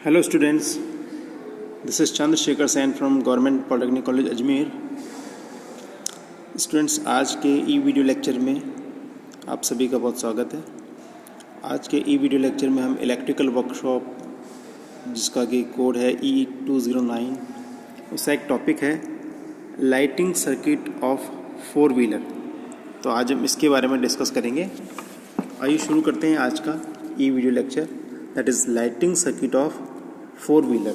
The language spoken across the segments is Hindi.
Hello students, this is Chandrasekhar Sen from Government Polytechnic College Ajmer. Students, आज के ई वीडियो लेक्चर में आप सभी का बहुत स्वागत है। आज के ई वीडियो लेक्चर में हम इलेक्ट्रिकल वर्कशॉप, जिसका कि कोड है E209, उसका एक टॉपिक है lighting circuit of four wheeler. तो आज हम इसके बारे में डिस्कस करेंगे। आइए शुरू करते हैं आज का ई video lecture, that is lighting circuit of four wheeler.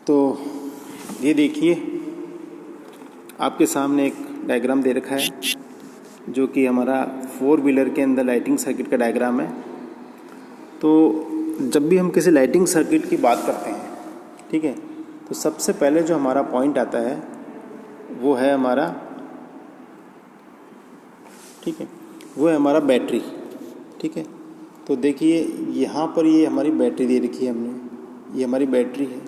तो ये देखिए, आपके सामने एक डायग्राम दे रखा है जो कि हमारा फोर व्हीलर के अंदर लाइटिंग सर्किट का डायग्राम है। तो जब भी हम किसी लाइटिंग सर्किट की बात करते हैं, ठीक है, तो सबसे पहले जो हमारा पॉइंट आता है वो है हमारा, ठीक है, वो है हमारा बैटरी। ठीक है, तो देखिए यहाँ पर ये हमारी बैटरी दे रखी है हमने, ये हमारी बैटरी है।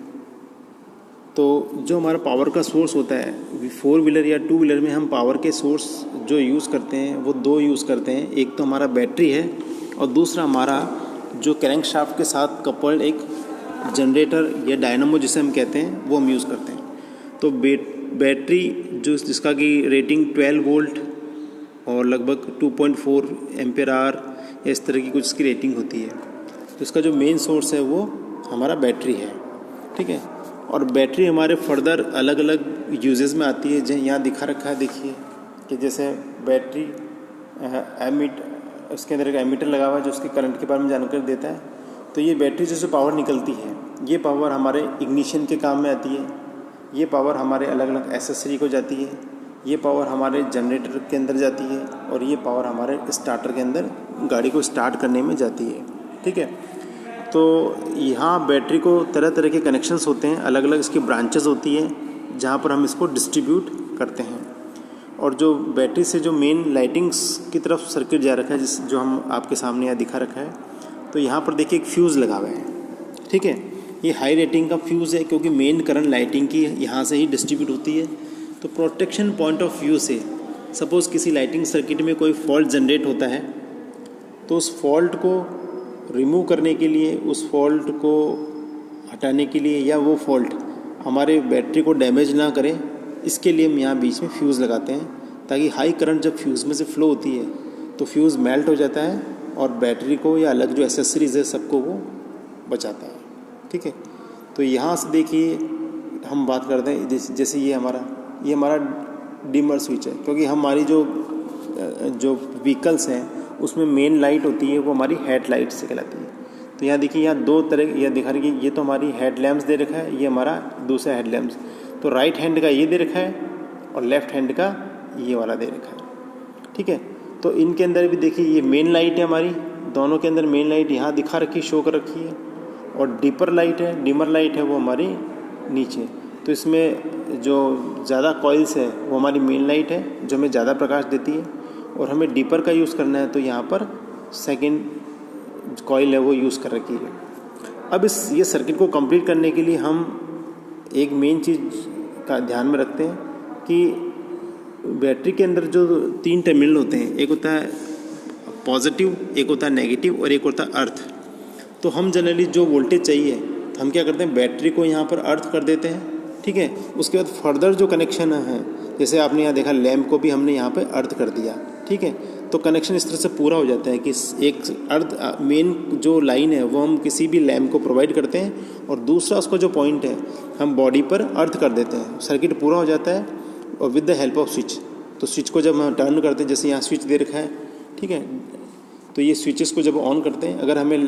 तो जो हमारा पावर का सोर्स होता है फोर व्हीलर या टू व्हीलर में, हम पावर के सोर्स जो यूज़ करते हैं वो दो यूज़ करते हैं। एक तो हमारा बैटरी है और दूसरा हमारा जो क्रैंक शाफ्ट के साथ कपल्ड एक जनरेटर या डायनामो जिसे हम कहते हैं, वो हम यूज़ करते हैं। तो बैटरी जिसका कि रेटिंग 12 वोल्ट और लगभग 2.4 एम्पियर आवर या इस तरह की कुछ इसकी रेटिंग होती है। तो इसका जो मेन सोर्स है वो हमारा बैटरी है। ठीक है, और बैटरी हमारे फर्दर अलग अलग यूजेस में आती है। जहाँ यहाँ दिखा रखा है, देखिए कि जैसे बैटरी उसके अंदर एक एमीटर लगा हुआ है जो उसके करंट के बारे में जानकारी देता है। तो ये बैटरी से जो पावर निकलती है, ये पावर हमारे इग्निशन के काम में आती है, ये पावर हमारे अलग अलग एसेसरी को जाती है, ये पावर हमारे जनरेटर के अंदर जाती है और ये पावर हमारे स्टार्टर के अंदर गाड़ी को स्टार्ट करने में जाती है। ठीक है, तो यहाँ बैटरी को तरह तरह के कनेक्शंस होते हैं, अलग अलग इसकी ब्रांचेस होती हैं जहाँ पर हम इसको डिस्ट्रीब्यूट करते हैं। और जो बैटरी से जो मेन लाइटिंग्स की तरफ सर्किट जा रखा है, जो हम आपके सामने यहाँ दिखा रखा है, तो यहाँ पर देखिए एक फ्यूज़ लगा हुआ है। ठीक है, ये हाई रेटिंग का फ्यूज़ है क्योंकि मेन करंट लाइटिंग की यहाँ से ही डिस्ट्रीब्यूट होती है। तो प्रोटेक्शन पॉइंट ऑफ व्यू से सपोज़ किसी लाइटिंग सर्किट में कोई फॉल्ट जनरेट होता है, तो उस फॉल्ट को रिमूव करने के लिए, उस फॉल्ट को हटाने के लिए, या वो फॉल्ट हमारे बैटरी को डैमेज ना करे, इसके लिए हम यहाँ बीच में फ्यूज़ लगाते हैं, ताकि हाई करंट जब फ्यूज़ में से फ्लो होती है तो फ्यूज़ मेल्ट हो जाता है और बैटरी को या अलग जो एसेसरीज़ है सबको वो बचाता है। ठीक है, तो यहाँ से देखिए हम बात करते हैं, जैसे ये हमारा डिमर स्विच है, क्योंकि हमारी जो व्हीकल्स हैं उसमें मेन लाइट होती है वो हमारी हेड लाइट से कहलाती है। तो यहाँ देखिए, यहाँ दो तरह यह दिखा रही है, ये तो हमारी हेड लैम्प्स दे रखा है, ये हमारा दूसरा हेड लैम्प्स। तो राइट हैंड का ये दे रखा है और लेफ्ट हैंड का ये वाला दे रखा है। ठीक है, तो इनके अंदर भी देखिए ये मेन लाइट है हमारी, दोनों के अंदर मेन लाइट यहाँ दिखा रखी, शो कर रखी है, और डिमर लाइट है वो हमारी नीचे। तो इसमें जो ज़्यादा कॉइल्स है वो हमारी मेन लाइट है जो हमें ज़्यादा प्रकाश देती है, और हमें डीपर का यूज़ करना है तो यहाँ पर सेकंड कॉइल है वो यूज़ कर रखी है। अब ये सर्किट को कंप्लीट करने के लिए हम एक मेन चीज़ का ध्यान में रखते हैं कि बैटरी के अंदर जो 3 टर्मिनल होते हैं, एक होता है पॉजिटिव, एक होता है नेगेटिव और एक होता है अर्थ। तो हम जनरली जो वोल्टेज चाहिए तो हम क्या करते हैं, बैटरी को यहाँ पर अर्थ कर देते हैं। ठीक है, उसके बाद फर्दर जो कनेक्शन है, जैसे आपने यहाँ देखा लैम्प को भी हमने यहाँ पे अर्थ कर दिया। ठीक है, तो कनेक्शन इस तरह से पूरा हो जाता है कि एक अर्थ मेन जो लाइन है वो हम किसी भी लैम्प को प्रोवाइड करते हैं और दूसरा उसका जो पॉइंट है हम बॉडी पर अर्थ कर देते हैं। सर्किट पूरा हो जाता है और with the help off switch. तो स्विच को जब हम टर्न करते हैं, जैसे यहाँ स्विच दे रखा है, ठीक है, तो ये स्विचेस को जब ऑन करते हैं, अगर हमें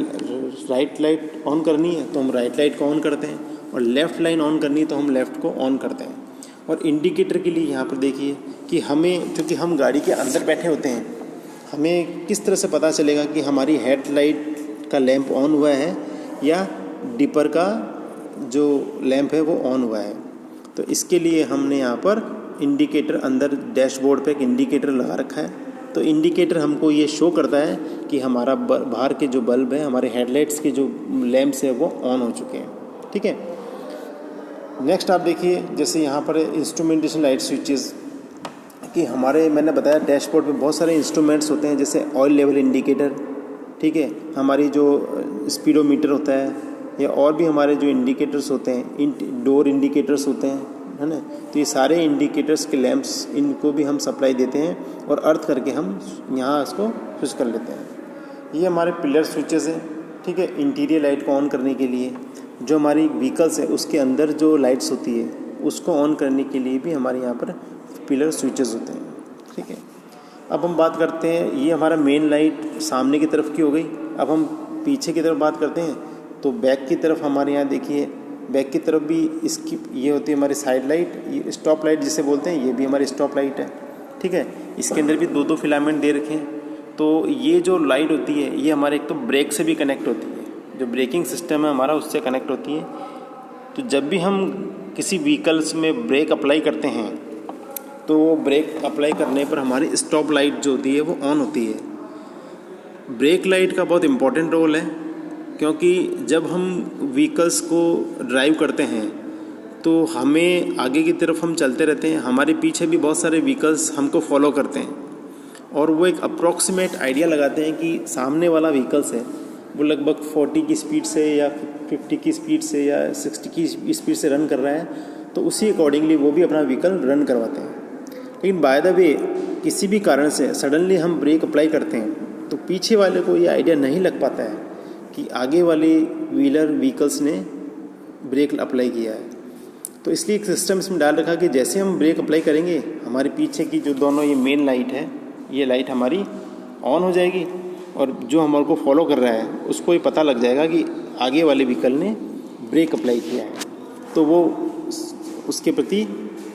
राइट लाइट ऑन करनी है तो हम राइट लाइट को ऑन करते हैं, और लेफ़्ट लाइन ऑन करनी है तो हम लेफ़्ट को ऑन करते हैं। और इंडिकेटर के लिए यहाँ पर देखिए कि हमें, क्योंकि हम गाड़ी के अंदर बैठे होते हैं, हमें किस तरह से पता चलेगा कि हमारी हेड लाइट का लैंप ऑन हुआ है या डिपर का जो लैंप है वो ऑन हुआ है। तो इसके लिए हमने यहाँ पर इंडिकेटर, अंदर डैशबोर्ड पे एक इंडिकेटर लगा रखा है। तो इंडिकेटर हमको ये शो करता है कि हमारा बाहर के जो बल्ब है, हमारे हेडलाइट्स के जो लैंप्स है वो ऑन हो चुके हैं। ठीक है, नेक्स्ट आप देखिए, जैसे यहाँ पर इंस्ट्रूमेंटेशन लाइट स्विचेस कि हमारे, मैंने बताया डैशबोर्ड पे बहुत सारे इंस्ट्रूमेंट्स होते हैं, जैसे ऑयल लेवल इंडिकेटर, ठीक है, हमारी जो स्पीडोमीटर होता है या और भी हमारे जो इंडिकेटर्स होते हैं, डोर इंडिकेटर्स होते हैं, है ना, तो ये सारे इंडिकेटर्स के लैंप्स, इनको भी हम सप्लाई देते हैं और अर्थ करके हम यहाँ इसको स्विच कर लेते हैं। ये हमारे पिलर स्विचेस हैं, ठीक है, इंटीरियर लाइट को ऑन करने के लिए। जो हमारी व्हीकल्स है उसके अंदर जो लाइट्स होती है उसको ऑन करने के लिए भी हमारे यहाँ पर पिलर स्विचेस होते हैं, ठीक है। अब हम बात करते हैं, ये हमारा मेन लाइट सामने की तरफ की हो गई। अब हम पीछे की तरफ बात करते हैं, तो बैक की तरफ हमारे यहाँ देखिए, बैक की तरफ भी इसकी ये होती है हमारी साइड लाइट, ये स्टॉप लाइट जिसे बोलते हैं, ये भी हमारी स्टॉप लाइट है, ठीक है। इसके अंदर भी दो फिलामेंट दे रखे हैं। तो ये जो लाइट होती है ये हमारे एक तो ब्रेक से भी कनेक्ट होती है, जो ब्रेकिंग सिस्टम है हमारा उससे कनेक्ट होती है। तो जब भी हम किसी व्हीकल्स में ब्रेक अप्लाई करते हैं तो ब्रेक अप्लाई करने पर हमारी स्टॉप लाइट जो होती है वो ऑन होती है। ब्रेक लाइट का बहुत इम्पोर्टेंट रोल है, क्योंकि जब हम व्हीकल्स को ड्राइव करते हैं तो हमें आगे की तरफ हम चलते रहते हैं, हमारे पीछे भी बहुत सारे व्हीकल्स हमको फॉलो करते हैं और वो एक अप्रॉक्सीमेट आइडिया लगाते हैं कि सामने वाला व्हीकल्स है वो लगभग 40 की स्पीड से या 50 की स्पीड से या 60 की स्पीड से रन कर रहा है, तो उसी अकॉर्डिंगली वो भी अपना व्हीकल रन करवाते हैं। लेकिन बाय द वे किसी भी कारण से सडनली हम ब्रेक अप्लाई करते हैं तो पीछे वाले को ये आइडिया नहीं लग पाता है कि आगे वाले व्हीकल्स ने ब्रेक अप्लाई किया है। तो इसलिए एक सिस्टम इसमें डाल रखा कि जैसे हम ब्रेक अप्लाई करेंगे हमारे पीछे की जो दोनों ये मेन लाइट है, ये लाइट हमारी ऑन हो जाएगी और जो हमारे को फॉलो कर रहा है उसको ये पता लग जाएगा कि आगे वाले व्हीकल ने ब्रेक अप्लाई किया है, तो वो उसके प्रति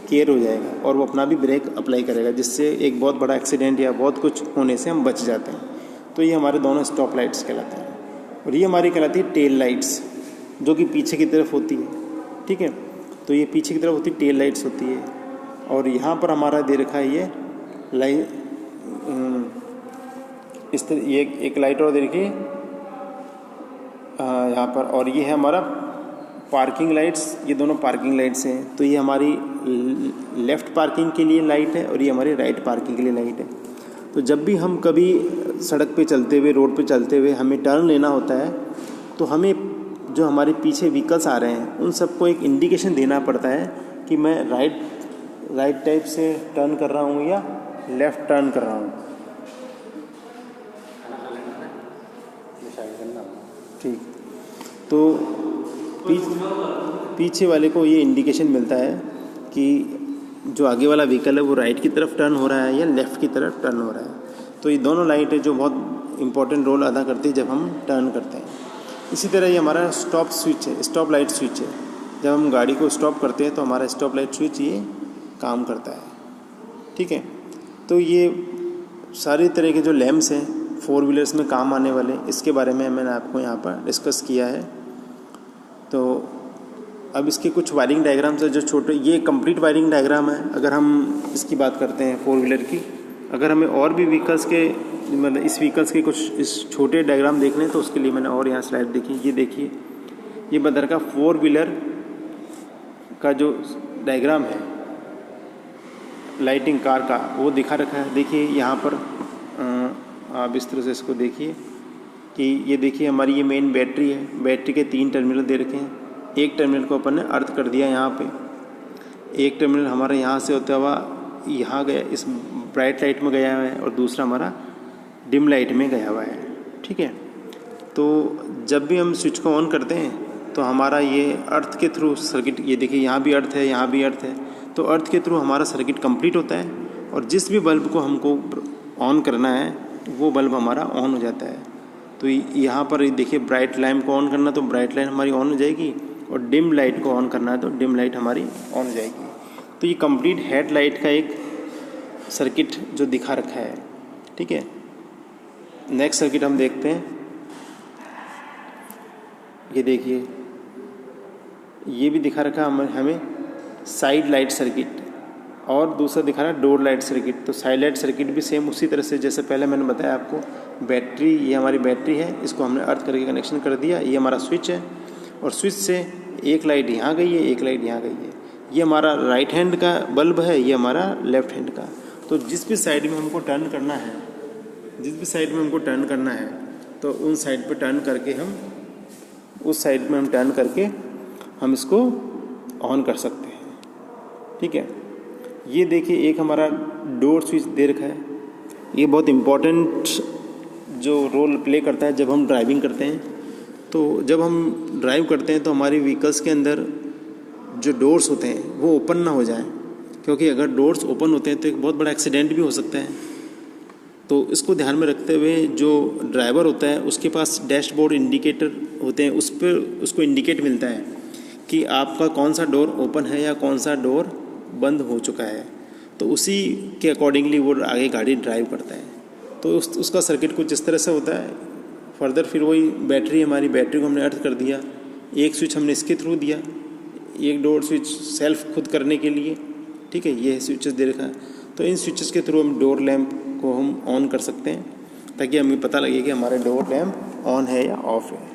केयर हो जाएगा और वो अपना भी ब्रेक अप्लाई करेगा, जिससे एक बहुत बड़ा एक्सीडेंट या बहुत कुछ होने से हम बच जाते हैं। तो ये हमारे दोनों स्टॉप लाइट्स कहलाते हैं। और ये हमारी कहलाती है टेल लाइट्स, जो कि पीछे की तरफ होती है, ठीक है। तो ये पीछे की तरफ होती टेल लाइट्स होती है। और यहाँ पर हमारा दे रखा है ये लाइट, इस तरह ये एक लाइट और दे रखी है यहाँ पर। और ये है हमारा पार्किंग लाइट्स, ये दोनों पार्किंग लाइट्स हैं। तो ये हमारी लेफ़्ट पार्किंग के लिए लाइट है और ये हमारी राइट पार्किंग के लिए लाइट है। तो जब भी हम कभी सड़क पे चलते हुए, रोड पे चलते हुए हमें टर्न लेना होता है, तो हमें जो हमारे पीछे व्हीकल्स आ रहे हैं उन सबको एक इंडिकेशन देना पड़ता है कि मैं राइट टाइप से टर्न कर रहा हूँ या लेफ़्ट टर्न कर रहा हूँ, ठीक। तो पीछे वाले को ये इंडिकेशन मिलता है कि जो आगे वाला व्हीकल है वो राइट की तरफ टर्न हो रहा है या लेफ़्ट की तरफ टर्न हो रहा है। तो ये दोनों लाइट है जो बहुत इंपॉर्टेंट रोल अदा करती है जब हम टर्न करते हैं। इसी तरह ये हमारा स्टॉप स्विच है, स्टॉप लाइट स्विच है। जब हम गाड़ी को स्टॉप करते हैं तो हमारा स्टॉप लाइट स्विच ये काम करता है, ठीक है। तो ये सारे तरह के जो लैम्प्स हैं 4 व्हीलर्स में काम आने वाले, इसके बारे में मैंने आपको यहाँ पर डिस्कस किया है। तो अब इसके कुछ वायरिंग डायग्राम्स है जो छोटे, ये कंप्लीट वायरिंग डायग्राम है। अगर हम इसकी बात करते हैं 4 व्हीलर की, अगर हमें और भी व्हीकल्स के मतलब इस व्हीकल्स के कुछ इस छोटे डायग्राम देखने हैं तो उसके लिए मैंने और यहाँ स्लाइड देखी। ये देखिए, ये बदर का 4 व्हीलर का जो डायग्राम है लाइटिंग कार का वो दिखा रखा है। देखिए यहाँ पर आप इस तरह से इसको देखिए कि ये देखिए हमारी ये मेन बैटरी है। बैटरी के 3 टर्मिनल दे रखे हैं। एक टर्मिनल को अपन ने अर्थ कर दिया यहाँ पे, एक टर्मिनल हमारा यहाँ से होता हुआ यहाँ गया, इस ब्राइट लाइट में गया हुआ है, और दूसरा हमारा डिम लाइट में गया हुआ है, ठीक है। तो जब भी हम स्विच को ऑन करते हैं तो हमारा ये अर्थ के थ्रू सर्किट, ये देखिए यहाँ भी अर्थ है, यहाँ भी अर्थ है, तो अर्थ के थ्रू हमारा सर्किट कंप्लीट होता है और जिस भी बल्ब को हमको ऑन करना है वो बल्ब हमारा ऑन हो जाता है। तो यहाँ पर देखिए ब्राइट लैम्प को ऑन करना तो ब्राइट लाइट हमारी ऑन हो जाएगी और डिम लाइट को ऑन करना है तो डिम लाइट हमारी ऑन हो जाएगी। तो ये कंप्लीट हेड लाइट का एक सर्किट जो दिखा रखा है, ठीक है। नेक्स्ट सर्किट हम देखते हैं। ये देखिए, ये भी दिखा रखा हमें साइड लाइट सर्किट, और दूसरा दिखा रहा है डोर लाइट सर्किट। तो साइड लाइट सर्किट भी सेम उसी तरह से जैसे पहले मैंने बताया आपको। बैटरी, ये हमारी बैटरी है, इसको हमने अर्थ करके कनेक्शन कर दिया। ये हमारा स्विच है और स्विच से एक लाइट यहाँ गई है, एक लाइट यहाँ गई है। ये हमारा राइट हैंड का बल्ब है, ये हमारा लेफ्ट हैंड का। तो जिस भी साइड में हमको टर्न करना है, तो उन साइड पे टर्न करके हम उस साइड में हम टर्न करके हम इसको ऑन कर सकते हैं। ठीक है, ये देखिए एक हमारा डोर स्विच दे रखा है। ये बहुत इम्पोर्टेंट जो रोल प्ले करता है जब हम ड्राइविंग करते हैं। तो जब हम ड्राइव करते हैं तो हमारी व्हीकल्स के अंदर जो डोर्स होते हैं वो ओपन ना हो जाए, क्योंकि अगर डोर्स ओपन होते हैं तो एक बहुत बड़ा एक्सीडेंट भी हो सकता है। तो इसको ध्यान में रखते हुए जो ड्राइवर होता है उसके पास डैशबोर्ड इंडिकेटर होते हैं, उस पर उसको इंडिकेट मिलता है कि आपका कौन सा डोर ओपन है या कौन सा डोर बंद हो चुका है। तो उसी के अकॉर्डिंगली वो आगे गाड़ी ड्राइव करता है। तो उसका सर्किट कुछ इस तरह से होता है। फर्दर फिर वही बैटरी को हमने अर्थ कर दिया, एक स्विच हमने इसके थ्रू दिया, एक डोर स्विच सेल्फ खुद करने के लिए। ठीक है, ये स्विचेस दे रखा है। तो इन स्विचेस के थ्रू हम डोर लैंप को हम ऑन कर सकते हैं ताकि हमें पता लगे कि हमारे डोर लैंप ऑन है या ऑफ है।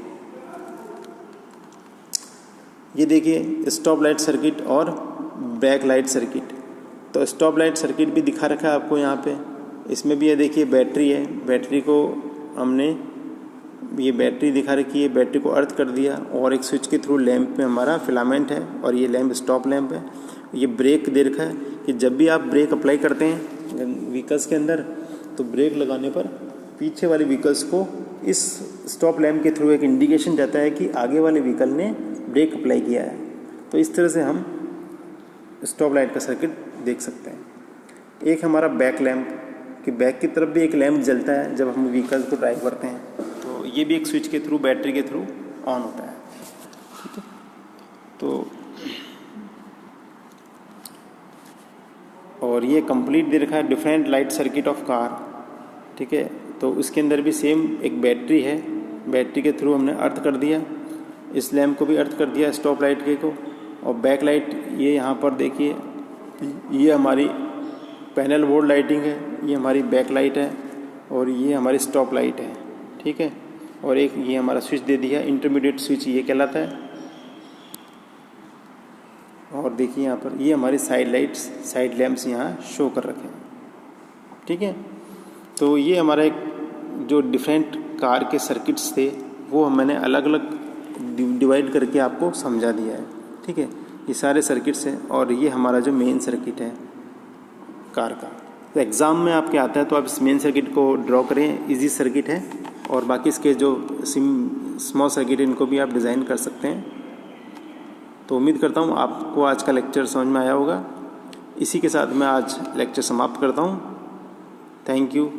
ये देखिए स्टॉप लाइट सर्किट और बैक लाइट सर्किट। तो स्टॉप लाइट सर्किट भी दिखा रखा है आपको यहाँ पे। इसमें भी ये देखिए बैटरी है, बैटरी को हमने ये बैटरी दिखा रखी है, बैटरी को अर्थ कर दिया और एक स्विच के थ्रू लैंप में हमारा फिलामेंट है और ये लैंप स्टॉप लैंप है। ये ब्रेक दे रखा है कि जब भी आप ब्रेक अप्लाई करते हैं व्हीकल्स के अंदर तो ब्रेक लगाने पर पीछे वाले व्हीकल्स को इस स्टॉप लैंप के थ्रू एक इंडिकेशन जाता है कि आगे वाले व्हीकल ने ब्रेक अप्लाई किया है। तो इस तरह से हम स्टॉप लाइट का सर्किट देख सकते हैं। एक हमारा बैक लैंप कि बैक की तरफ भी एक लैंप जलता है जब हम व्हीकल को ड्राइव करते हैं, तो ये भी एक स्विच के थ्रू बैटरी के थ्रू ऑन होता है। ठीक है, तो और ये कंप्लीट दे रखा है different light circuit of car. ठीक है, तो उसके अंदर भी सेम एक बैटरी है, बैटरी के थ्रू हमने अर्थ कर दिया, इस लैंप को भी अर्थ कर दिया स्टॉप लाइट के को। और बैक लाइट ये यहाँ पर देखिए, ये हमारी पैनल बोर्ड लाइटिंग है, ये हमारी बैक लाइट है और ये हमारी स्टॉप लाइट है। ठीक है, और एक ये हमारा स्विच दे दिया, इंटरमीडिएट स्विच ये कहलाता है। और देखिए यहाँ पर ये हमारी साइड लाइट्स, साइड लैंप्स यहाँ शो कर रखे हैं। ठीक है, तो ये हमारा एक जो डिफरेंट कार के सर्किट्स थे वो मैंने अलग अलग डिवाइड करके आपको समझा दिया है। ठीक है, ये सारे सर्किट्स हैं और ये हमारा जो मेन सर्किट है कार का। तो एग्ज़ाम में आपके आता है तो आप इस मेन सर्किट को ड्रॉ करें, इजी सर्किट है। और बाकी इसके जो स्मॉल सर्किट इनको भी आप डिज़ाइन कर सकते हैं। तो उम्मीद करता हूँ आपको आज का लेक्चर समझ में आया होगा। इसी के साथ मैं आज लेक्चर समाप्त करता हूँ। Thank you.